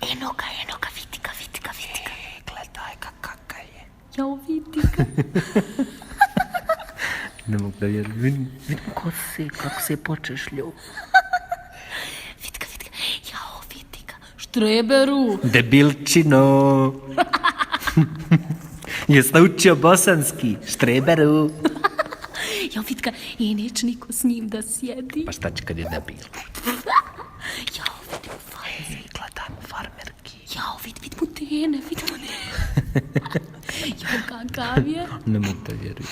Enoga, vitika. Gledaj kaka je. Jao, vitika. Ne mogu da vjerujem. Vidim kako se počešljio. Vitka. Jao, vitika. Štreberu. Debilčino. Jes naučio bosanski? Štreberu. Jao, vitka. I neće niko s njim da sjedi. Pa šta će kad je debil? Jao, vidim u farmerki. Gledam u farmerki. Jao, vidim mu tene. Jao, kakav je. Ne mogu da vjerujem.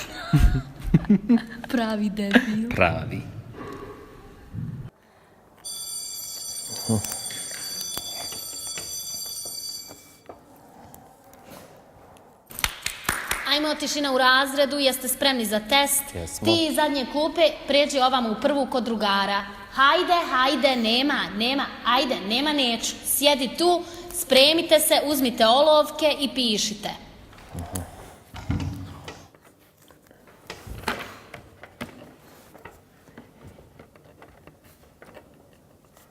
Pravi debil. Pravi. Ajmo, tišina u razredu, jeste spremni za test? Jesmo. Ti iz zadnje klupe pređi ovamo u prvu kod drugara. Hajde, nema, ajde, nema neću. Sjedi tu, spremite se, uzmite olovke i pišite.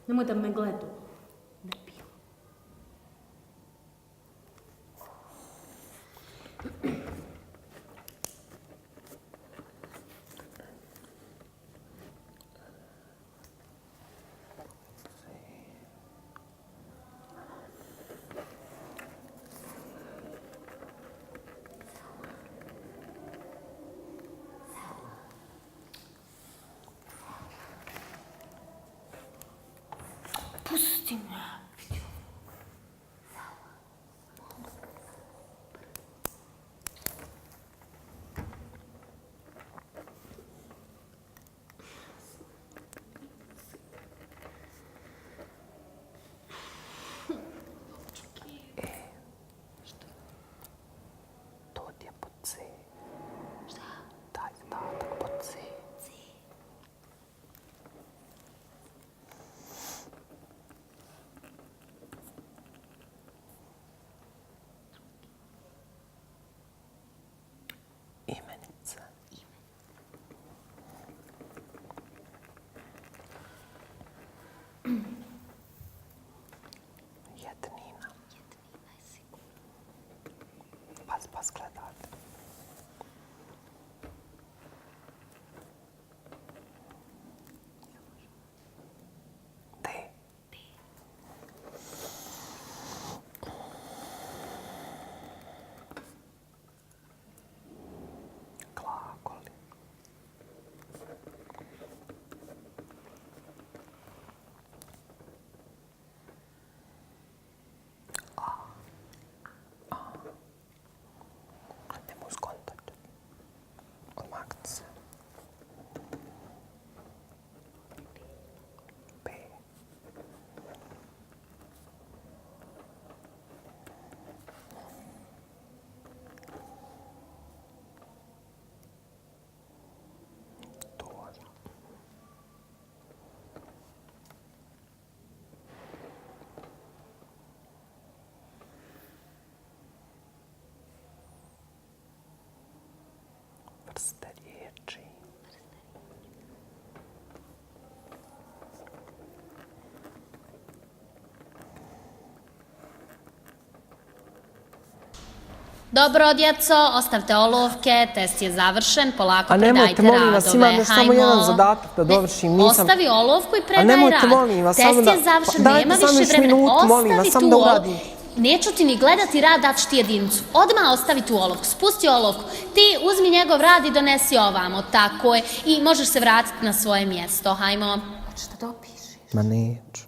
Nemoj da me gledu. Pusti me. To ti je pod C. Šta? Taj zadatak pod C. Imenica. Jednina. Pas gledate. D. Glagoli. Nemoj skontati. Odmakni se. B. Dora. Vrste riječi. Dobro, djeco, ostavite olovke, test je završen, polako A nemojte, predajte radove. molim vas, imam još samo jedan zadatak da dovršim, nisam... Ostavi olovku i A predaj nemojte, rad. molim vas, Test samo da... je završen, Dajte nema samo više još vremena. minutu, molim vas, Ostavi samo tu da olovku. uradim. Neću ti ni gledati rad, daću ti jedinicu. Odmah ostavi tu olovku, spusti olovku. Ti uzmi njegov rad i donesi ovamo, tako je. I možeš se vratiti na svoje mjesto, hajmo. Hoćeš da dopišeš? Ma neću.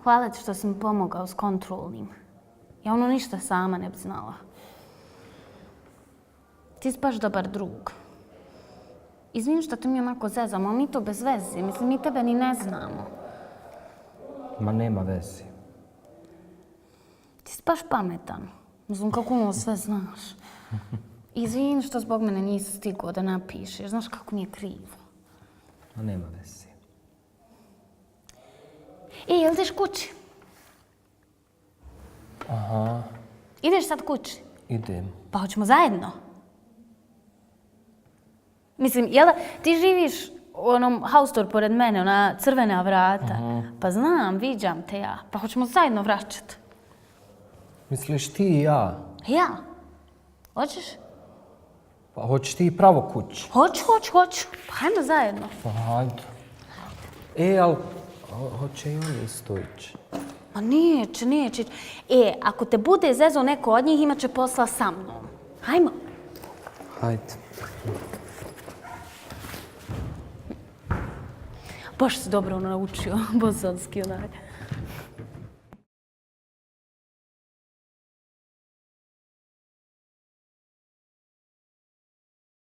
Hvala ti što si mi pomogao s kontrolnim. Ja ono ništa sama ne bi znala. Ti si baš dobar drug. Izvini što te mi onako zezamo, ali mi to bez veze. Mislim, mi tebe ni ne znamo. Ma nema veze. Ti si baš pametan. Znam kako ono sve znaš. Izvini što zbog mene nisi stigao da napišeš. Znaš kako mi je krivo. Ma nema veze. Jel ideš kući? Aha, Ideš sad kući? idem. Pa hoćemo zajedno. Mislim, jel da ti živiš u onom haustor pored mene, ona crvena vrata. Pa znam, viđam te ja. Pa hoćemo zajedno vraćati. Misliš ti i ja? Ja? Hoćeš? Pa hoćeš ti pravo kući? Hoću. Pa hajmo zajedno. Pa hajde. Ali hoće i oni isto ići. Ma neće. Ako te bude zezao neko od njih, imat će posla sa mnom. Hajmo. Hajde. Baš si dobro naučio, bosanski onaj.